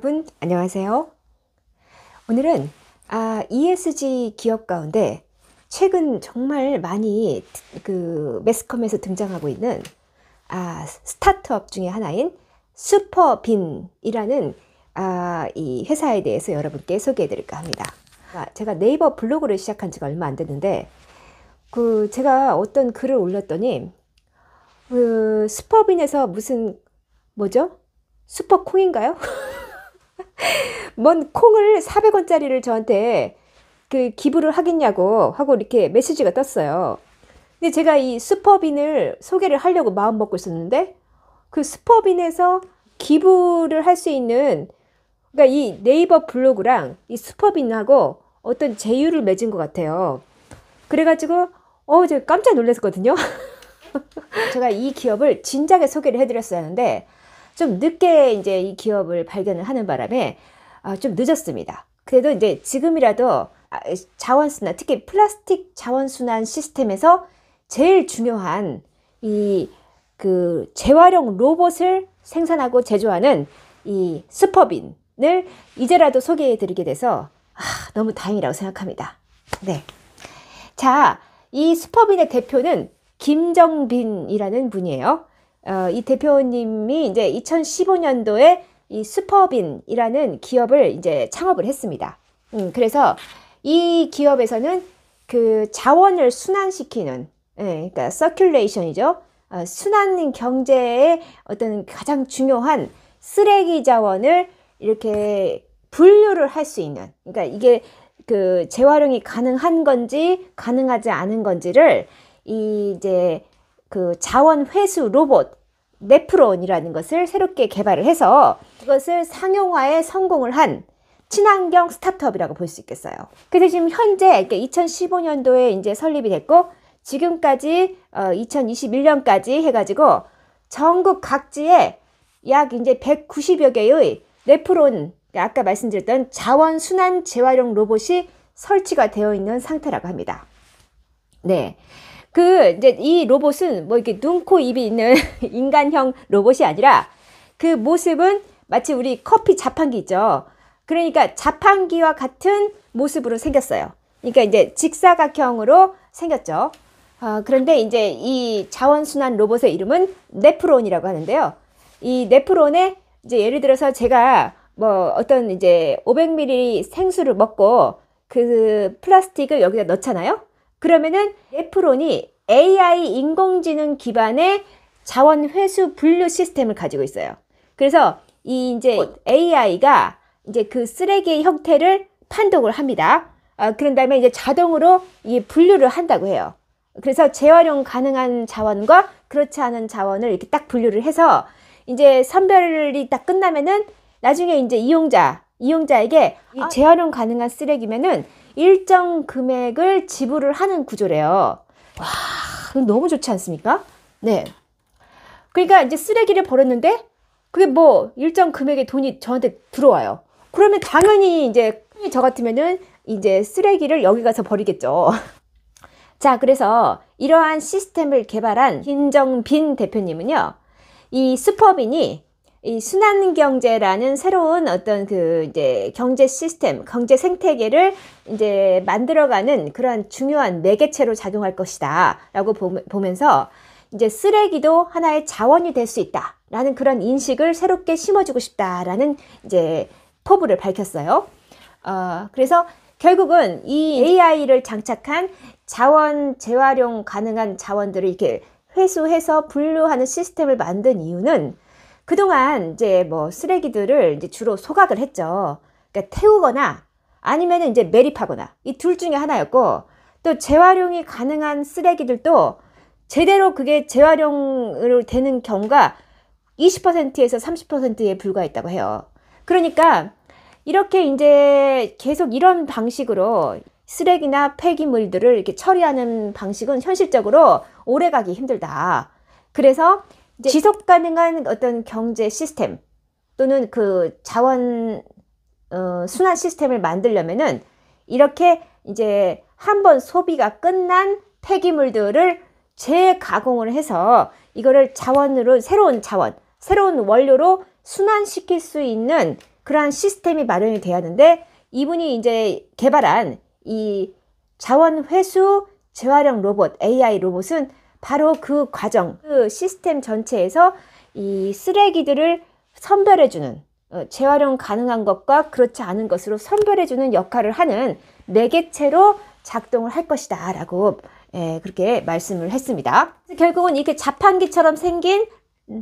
여러분 안녕하세요. 오늘은 ESG 기업 가운데 최근 정말 많이 매스컴에서 등장하고 있는 스타트업 중에 하나인 슈퍼빈이라는 이 회사에 대해서 여러분께 소개해 드릴까 합니다. 제가 네이버 블로그를 시작한 지가 얼마 안 됐는데 제가 어떤 글을 올렸더니 슈퍼빈에서 무슨 뭐죠? 슈퍼콩인가요? 뭔 콩을 400원짜리를 저한테 기부를 하겠냐고 하고 이렇게 메시지가 떴어요. 근데 제가 이 슈퍼빈을 소개를 하려고 마음 먹고 있었는데 슈퍼빈에서 기부를 할 수 있는, 그러니까 이 네이버 블로그랑 이 슈퍼빈하고 어떤 제휴를 맺은 것 같아요. 그래가지고 제가 깜짝 놀랐거든요. 제가 이 기업을 진작에 소개를 해드렸어야 하는데 좀 늦게 이제 이 기업을 발견을 하는 바람에 좀 늦었습니다. 그래도 이제 지금이라도 자원순환, 특히 플라스틱 자원순환 시스템에서 제일 중요한 이 재활용 로봇을 생산하고 제조하는 이 슈퍼빈을 이제라도 소개해 드리게 돼서 너무 다행이라고 생각합니다. 네. 자, 이 슈퍼빈의 대표는 김정빈이라는 분이에요. 이 대표님이 이제 2015년도에 이 슈퍼빈이라는 기업을 이제 창업을 했습니다. 그래서 이 기업에서는 자원을 순환시키는, 그러니까 서큘레이션이죠. 순환 경제의 어떤 가장 중요한 쓰레기 자원을 이렇게 분류를 할 수 있는, 그러니까 이게 재활용이 가능한 건지 가능하지 않은 건지를 이제 자원 회수 로봇 네프론이라는 것을 새롭게 개발을 해서 이것을 상용화에 성공을 한 친환경 스타트업이라고 볼 수 있겠어요. 그래서 지금 현재 2015년도에 이제 설립이 됐고 지금까지 2021년까지 해가지고 전국 각지에 약 이제 190여 개의 네프론, 아까 말씀드렸던 자원 순환 재활용 로봇이 설치가 되어 있는 상태라고 합니다. 네. 이제 이 로봇은 뭐 이렇게 눈, 코, 입이 있는 인간형 로봇이 아니라 모습은 마치 우리 커피 자판기 있죠. 그러니까 자판기와 같은 모습으로 생겼어요. 그러니까 이제 직사각형으로 생겼죠. 그런데 이제 이 자원순환 로봇의 이름은 네프론이라고 하는데요. 이 네프론에 이제 예를 들어서 제가 뭐 어떤 이제 500ml 생수를 먹고 플라스틱을 여기다 넣잖아요. 그러면은 네프론이 AI 인공지능 기반의 자원 회수 분류 시스템을 가지고 있어요. 그래서 이제 AI가 이제 쓰레기의 형태를 판독을 합니다. 그런 다음에 이제 자동으로 이 분류를 한다고 해요. 그래서 재활용 가능한 자원과 그렇지 않은 자원을 이렇게 딱 분류를 해서 이제 선별이 딱 끝나면은 나중에 이제 이용자에게 이 재활용 가능한 쓰레기면은 일정 금액을 지불을 하는 구조래요. 와, 너무 좋지 않습니까? 네. 그러니까 이제 쓰레기를 버렸는데 그게 뭐 일정 금액의 돈이 저한테 들어와요. 그러면 당연히 이제 저 같으면은 이제 쓰레기를 여기 가서 버리겠죠. 자, 그래서 이러한 시스템을 개발한 김정빈 대표님은요, 이 슈퍼빈이 이 순환경제라는 새로운 어떤 이제 경제 시스템, 경제 생태계를 이제 만들어가는 그러한 중요한 매개체로 작용할 것이다 라고 보면서 이제 쓰레기도 하나의 자원이 될 수 있다 라는 그런 인식을 새롭게 심어주고 싶다라는 이제 포부를 밝혔어요. 그래서 결국은 이 AI를 장착한 자원 재활용 가능한 자원들을 이렇게 회수해서 분류하는 시스템을 만든 이유는 그동안 이제 뭐 쓰레기들을 이제 주로 소각을 했죠. 그러니까 태우거나 아니면 이제 매립하거나 이 둘 중에 하나였고, 또 재활용이 가능한 쓰레기들도 제대로 그게 재활용으로 되는 경우가 20%에서 30%에 불과했다고 해요. 그러니까 이렇게 이제 계속 이런 방식으로 쓰레기나 폐기물들을 이렇게 처리하는 방식은 현실적으로 오래가기 힘들다. 그래서 이제 지속 가능한 어떤 경제 시스템 또는 자원 순환 시스템을 만들려면은 이렇게 이제 한번 소비가 끝난 폐기물들을 재가공을 해서 이거를 자원으로 새로운 원료로 순환시킬 수 있는 그러한 시스템이 마련이 돼야 하는데, 이분이 이제 개발한 이 자원 회수 재활용 로봇, AI 로봇은 바로 그 과정, 그 시스템 전체에서 이 쓰레기들을 선별해주는, 재활용 가능한 것과 그렇지 않은 것으로 선별해주는 역할을 하는 매개체로 작동을 할 것이다 라고 그렇게 말씀을 했습니다. 결국은 이렇게 자판기처럼 생긴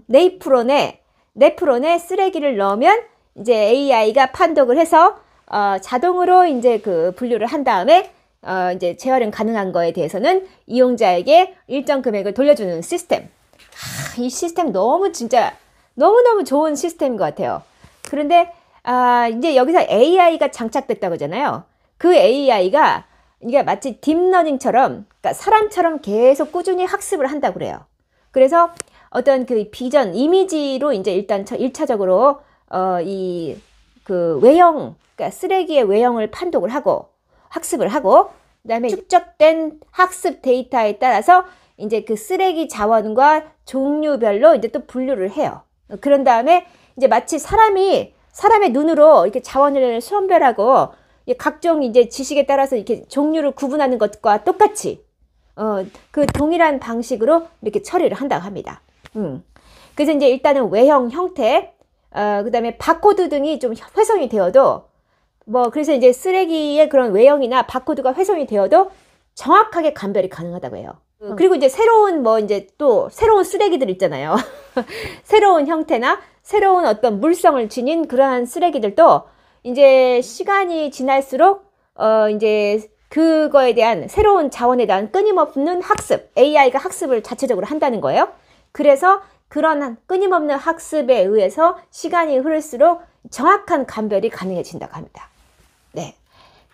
네프론에 쓰레기를 넣으면 이제 AI가 판독을 해서 자동으로 이제 그 분류를 한 다음에 이제 재활용 가능한 거에 대해서는 이용자에게 일정 금액을 돌려주는 시스템. 이 시스템 진짜 너무너무 좋은 시스템인 것 같아요. 그런데 이제 여기서 AI가 장착됐다고 하잖아요. 그 AI가 이게 마치 딥러닝처럼, 그러니까 사람처럼 계속 꾸준히 학습을 한다고 그래요. 그래서 어떤 그 비전, 이미지로 이제 일단 1차적으로 이 그 외형, 그러니까 쓰레기의 외형을 판독을 하고 학습을 하고, 그다음에 축적된 학습 데이터에 따라서 이제 그 쓰레기 자원과 종류별로 이제 또 분류를 해요. 그런 다음에 이제 마치 사람의 눈으로 이렇게 자원을 선별하고 각종 이제 지식에 따라서 이렇게 종류를 구분하는 것과 똑같이 그 동일한 방식으로 이렇게 처리를 한다고 합니다. 그래서 이제 일단은 외형, 형태, 그다음에 바코드 등이 좀 훼손이 되어도 그래서 이제 쓰레기의 그런 외형이나 바코드가 훼손이 되어도 정확하게 감별이 가능하다고 해요. 그리고 이제 새로운 이제 또 새로운 쓰레기들 있잖아요. 새로운 형태나 새로운 어떤 물성을 지닌 그러한 쓰레기들도 이제 시간이 지날수록 이제 그거에 대한 새로운 자원에 대한 끊임없는 학습, AI가 학습을 자체적으로 한다는 거예요. 그래서 그런 끊임없는 학습에 의해서 시간이 흐를수록 정확한 감별이 가능해진다고 합니다. 네.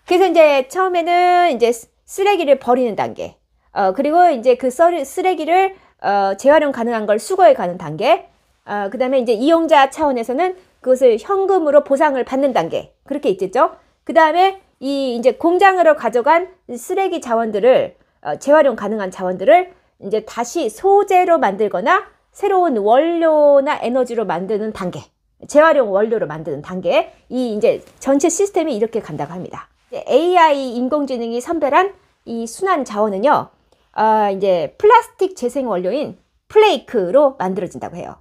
그래서 이제 처음에는 이제 쓰레기를 버리는 단계, 그리고 이제 그 쓰레기를 재활용 가능한 걸 수거해 가는 단계, 그 다음에 이제 이용자 차원에서는 그것을 현금으로 보상을 받는 단계, 그렇게 있겠죠. 그 다음에 이제 공장으로 가져간 쓰레기 자원들을, 재활용 가능한 자원들을 이제 다시 소재로 만들거나 새로운 원료나 에너지로 만드는 단계, 재활용 원료로 만드는 단계, 이 이제 전체 시스템이 이렇게 간다고 합니다. AI 인공지능이 선별한 이 순환 자원은요, 이제 플라스틱 재생 원료인 플레이크로 만들어진다고 해요.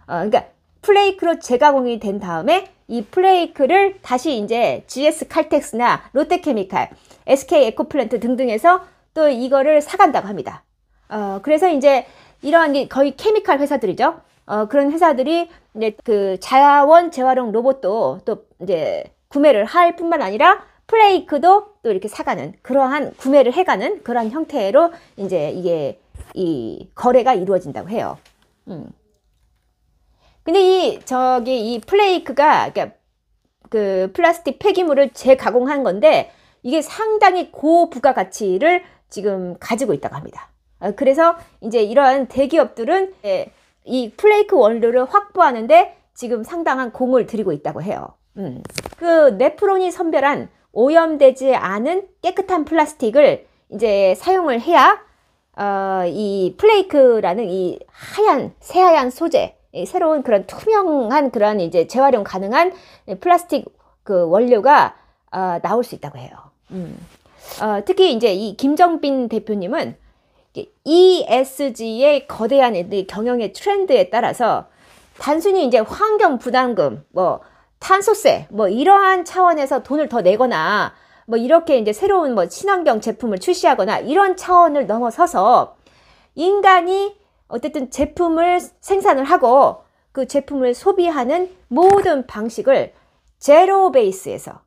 그러니까 플레이크로 재가공이 된 다음에 이 플레이크를 다시 이제 GS 칼텍스나 롯데케미칼, SK 에코플랜트 등등에서 또 이거를 사간다고 합니다. 그래서 이제 이러한 게 거의 케미칼 회사들이죠. 그런 회사들이 이제 그 자원 재활용 로봇도 또 이제 구매를 할 뿐만 아니라 플레이크도 또 이렇게 사가는, 그러한 구매를 해가는 그러한 형태로 이제 이게 이 거래가 이루어진다고 해요. 근데 이 플레이크가, 그러니까 그 플라스틱 폐기물을 재가공한 건데 이게 상당히 고부가 가치를 지금 가지고 있다고 합니다. 그래서 이제 이러한 대기업들은 이 플레이크 원료를 확보하는데 지금 상당한 공을 들이고 있다고 해요. 그 네프론이 선별한 오염되지 않은 깨끗한 플라스틱을 이제 사용을 해야 이 플레이크라는 이 새하얀 소재, 새로운 그런 투명한 그런 이제 재활용 가능한 플라스틱 그 원료가 나올 수 있다고 해요. 특히 이제 이 김정빈 대표님은 ESG의 거대한 경영의 트렌드에 따라서 단순히 이제 환경 부담금, 탄소세, 이러한 차원에서 돈을 더 내거나, 이렇게 이제 새로운 친환경 제품을 출시하거나 이런 차원을 넘어서서 인간이 어쨌든 제품을 생산을 하고 그 제품을 소비하는 모든 방식을 제로 베이스에서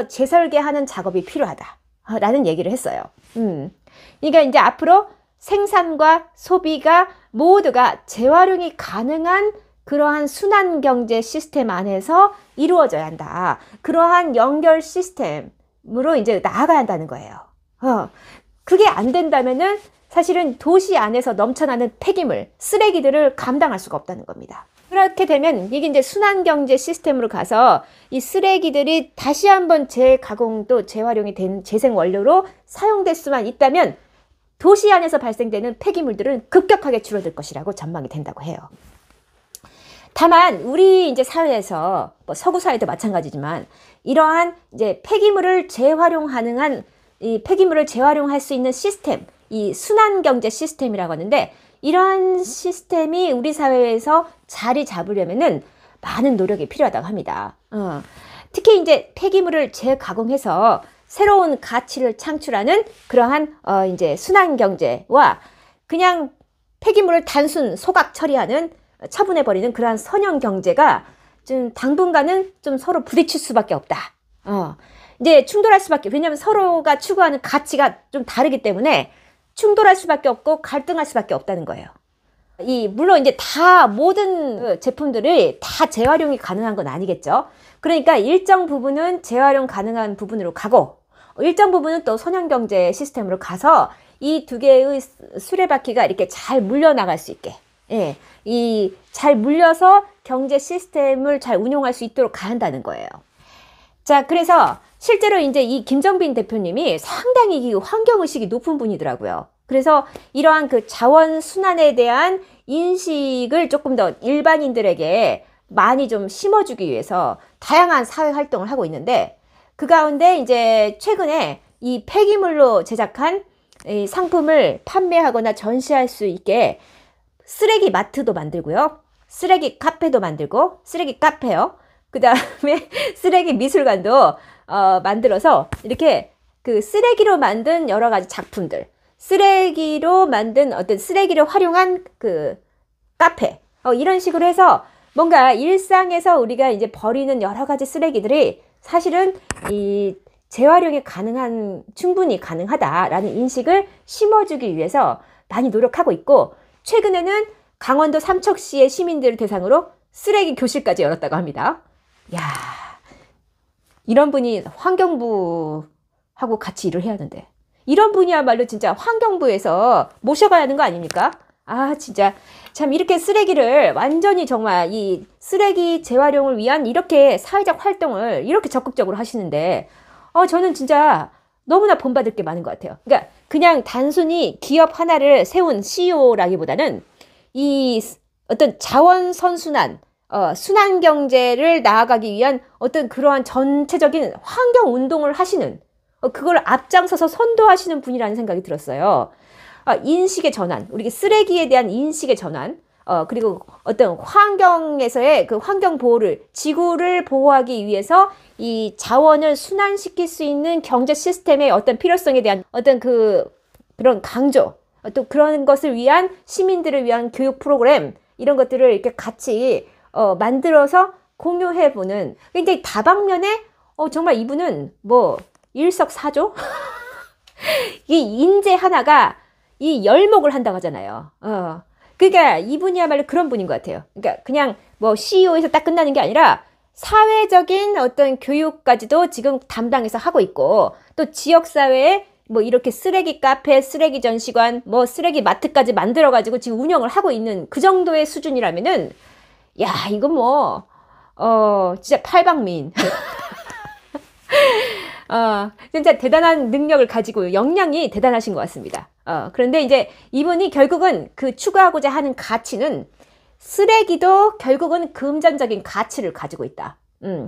재설계하는 작업이 필요하다라는 얘기를 했어요. 그러니까 이제 앞으로 생산과 소비가 모두가 재활용이 가능한 그러한 순환 경제 시스템 안에서 이루어져야 한다. 그러한 연결 시스템으로 이제 나아가야 한다는 거예요. 그게 안 된다면은 사실은 도시 안에서 넘쳐나는 폐기물, 쓰레기들을 감당할 수가 없다는 겁니다. 그렇게 되면 이게 이제 순환 경제 시스템으로 가서 이 쓰레기들이 다시 한번 재가공 또 재활용이 된 재생 원료로 사용될 수만 있다면 도시 안에서 발생되는 폐기물들은 급격하게 줄어들 것이라고 전망이 된다고 해요. 다만 우리 이제 사회에서 뭐 서구 사회도 마찬가지지만 이러한 이제 폐기물을 재활용 가능한 이 폐기물을 재활용할 수 있는 시스템, 이 순환 경제 시스템이라고 하는데 이러한 시스템이 우리 사회에서 자리 잡으려면은 많은 노력이 필요하다고 합니다. 특히 이제 폐기물을 재가공해서 새로운 가치를 창출하는 그러한 이제 순환 경제와 그냥 폐기물을 단순 소각 처리하는 처분해버리는 그러한 선형 경제가 좀 당분간은 좀 서로 부딪힐 수밖에 없다. 이제 충돌할 수밖에, 왜냐하면 서로가 추구하는 가치가 좀 다르기 때문에 충돌할 수밖에 없고 갈등할 수밖에 없다는 거예요. 물론 이제 다 모든 제품들이 다 재활용이 가능한 건 아니겠죠. 그러니까 일정 부분은 재활용 가능한 부분으로 가고 일정 부분은 또 선형경제 시스템으로 가서 이 두 개의 수레바퀴가 이렇게 잘 물려나갈 수 있게, 예, 잘 물려서 경제 시스템을 잘 운용할 수 있도록 가야 한다는 거예요. 자, 그래서 실제로 이제 이 김정빈 대표님이 상당히 환경의식이 높은 분이더라고요. 그래서 이러한 그 자원 순환에 대한 인식을 조금 더 일반인들에게 많이 좀 심어주기 위해서 다양한 사회 활동을 하고 있는데 그 가운데 이제 최근에 이 폐기물로 제작한 이 상품을 판매하거나 전시할 수 있게 쓰레기 마트도 만들고요. 쓰레기 카페도 만들고, 쓰레기 카페요. 그 다음에 쓰레기 미술관도 만들어서 이렇게 그 쓰레기로 만든 여러 가지 작품들, 쓰레기로 만든 어떤 쓰레기를 활용한 그 카페, 이런 식으로 해서 뭔가 일상에서 우리가 이제 버리는 여러 가지 쓰레기들이 사실은 이 재활용이 충분히 가능하다라는 인식을 심어주기 위해서 많이 노력하고 있고, 최근에는 강원도 삼척시의 시민들을 대상으로 쓰레기 교실까지 열었다고 합니다. 야, 이런 분이 환경부하고 같이 일을 해야 하는데, 이런 분이야말로 진짜 환경부에서 모셔가야 하는 거 아닙니까? 아, 진짜 참 이렇게 쓰레기를 완전히 정말 이 쓰레기 재활용을 위한 이렇게 사회적 활동을 이렇게 적극적으로 하시는데 저는 진짜 너무나 본받을 게 많은 것 같아요. 그러니까 그냥 단순히 기업 하나를 세운 CEO라기보다는 이 어떤 자원 선순환, 순환 경제를 나아가기 위한 어떤 그러한 전체적인 환경 운동을 하시는, 그걸 앞장서서 선도하시는 분이라는 생각이 들었어요. 인식의 전환, 우리 쓰레기에 대한 인식의 전환, 그리고 어떤 환경에서의 그 환경 보호를, 지구를 보호하기 위해서 이 자원을 순환시킬 수 있는 경제 시스템의 어떤 필요성에 대한 어떤 그런 강조, 또 그런 것을 위한 시민들을 위한 교육 프로그램, 이런 것들을 이렇게 같이 만들어서 공유해보는, 굉장히 다방면에 정말 이분은 뭐 일석사조? 이 인재 하나가 이 열목을 한다고 하잖아요. 그러니까 이분이야말로 그런 분인 것 같아요. 그러니까 그냥 뭐 CEO에서 딱 끝나는 게 아니라 사회적인 어떤 교육까지도 지금 담당해서 하고 있고, 또 지역사회에 뭐 이렇게 쓰레기 카페, 쓰레기 전시관, 뭐 쓰레기 마트까지 만들어가지고 지금 운영을 하고 있는 그 정도의 수준이라면은, 야, 이거 뭐, 진짜 팔방미인. 진짜 대단한 능력을 가지고 역량이 대단하신 것 같습니다. 그런데 이제 이분이 결국은 그 추구하고자 하는 가치는 쓰레기도 결국은 금전적인 가치를 가지고 있다.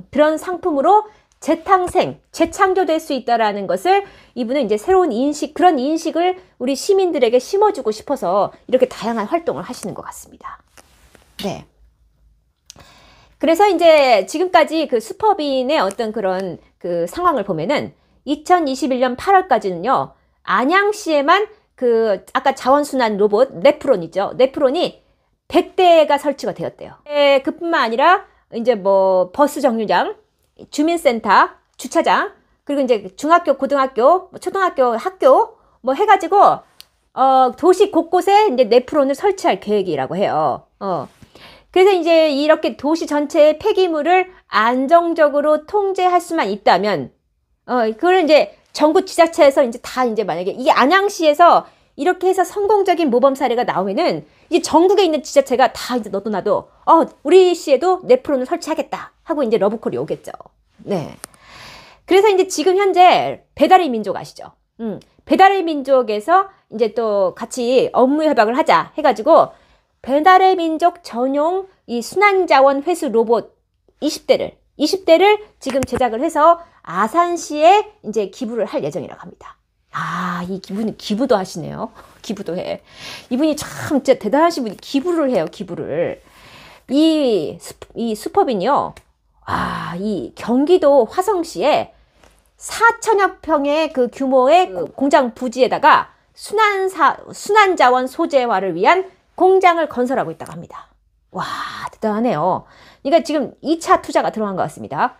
그런 상품으로 재탄생, 재창조될 수 있다라는 것을 이분은 이제 새로운 인식, 그런 인식을 우리 시민들에게 심어주고 싶어서 이렇게 다양한 활동을 하시는 것 같습니다. 네. 그래서 이제 지금까지 그 슈퍼빈의 어떤 그런 그 상황을 보면은 2021년 8월까지는요, 안양시에만 그 아까 자원순환 로봇 네프론이죠. 네프론이 100대가 설치가 되었대요. 그뿐만 아니라 이제 뭐 버스 정류장, 주민센터, 주차장, 그리고 이제 중학교, 고등학교, 초등학교, 학교 뭐 해가지고 도시 곳곳에 이제 네프론을 설치할 계획이라고 해요. 그래서 이제 이렇게 도시 전체의 폐기물을 안정적으로 통제할 수만 있다면, 그걸 이제 정부 지자체에서 이제 다 이제 만약에 이게 안양시에서 이렇게 해서 성공적인 모범 사례가 나오면은 이제 전국에 있는 지자체가 다 이제 너도 나도 우리 시에도 네프론을 설치하겠다 하고 이제 러브콜이 오겠죠. 네. 그래서 이제 지금 현재 배달의 민족 아시죠? 배달의 민족에서 이제 또 같이 업무 협약을 하자 해가지고 배달의 민족 전용 이 순환자원 회수 로봇 20대를 지금 제작을 해서 아산시에 이제 기부를 할 예정이라고 합니다. 아, 이분이 기부도 하시네요. 기부도 해. 이분이 참 진짜 대단하신 분이 기부를 해요, 기부를. 이 슈퍼빈이요. 아, 이 경기도 화성시에 4천여 평의 그 규모의 그 공장 부지에다가 순환자원 소재화를 위한 공장을 건설하고 있다고 합니다. 와, 대단하네요. 그러니까 지금 2차 투자가 들어간 것 같습니다.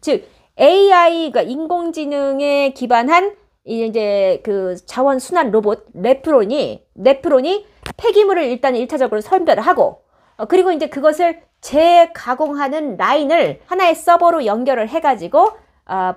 즉 AI, 그러니까 인공지능에 기반한 이제 그 자원 순환 로봇 레프론이 폐기물을 일단 1차적으로 선별을 하고, 그리고 이제 그것을 재가공하는 라인을 하나의 서버로 연결을 해가지고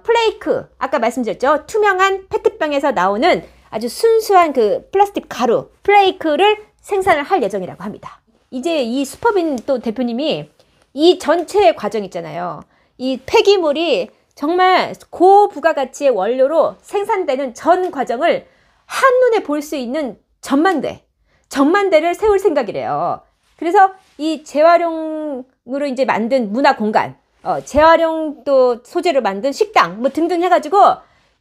플레이크, 아까 말씀드렸죠, 투명한 페트병에서 나오는 아주 순수한 그 플라스틱 가루 플레이크를 생산을 할 예정이라고 합니다. 이제 이 슈퍼빈 또 대표님이 이 전체 과정 있잖아요. 이 폐기물이 정말 고부가가치의 원료로 생산되는 전 과정을 한눈에 볼 수 있는 전만대를 세울 생각이래요. 그래서 이 재활용으로 이제 만든 문화 공간, 재활용 또 소재로 만든 식당 뭐 등등 해가지고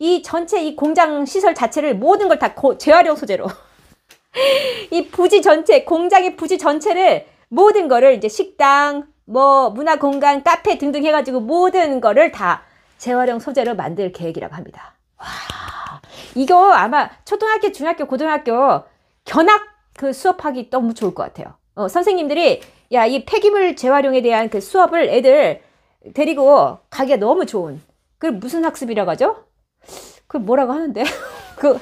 이 전체 이 공장 시설 자체를 모든 걸 다 재활용 소재로 이 부지 전체, 공장의 부지 전체를 모든 거를 이제 식당, 뭐 문화 공간, 카페 등등 해가지고 모든 거를 다 재활용 소재로 만들 계획이라고 합니다. 와, 이거 아마 초등학교, 중학교, 고등학교 견학 그 수업하기 너무 좋을 것 같아요. 선생님들이 야, 이 폐기물 재활용에 대한 그 수업을 애들 데리고 가기가 너무 좋은. 그 무슨 학습이라고 하죠? 그 뭐라고 하는데? 그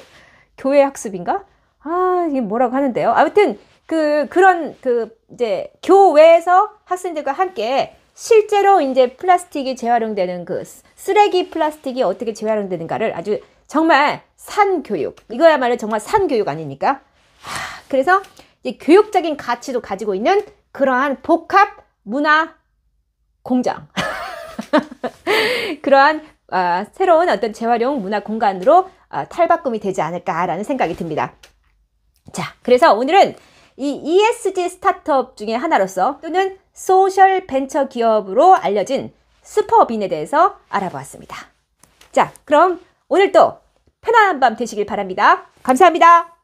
교회 학습인가? 아, 이게 뭐라고 하는데요. 아무튼 그런 이제 교외에서 학생들과 함께 실제로 이제 플라스틱이 재활용되는 그 쓰레기 플라스틱이 어떻게 재활용되는가를 아주 정말 산교육, 이거야말로 정말 산교육 아닙니까? 그래서 이제 교육적인 가치도 가지고 있는 그러한 복합 문화 공장 그러한 새로운 어떤 재활용 문화 공간으로 탈바꿈이 되지 않을까라는 생각이 듭니다. 자, 그래서 오늘은 이 ESG 스타트업 중에 하나로서 또는 소셜 벤처 기업으로 알려진 슈퍼빈에 대해서 알아보았습니다. 자, 그럼 오늘도 편안한 밤 되시길 바랍니다. 감사합니다.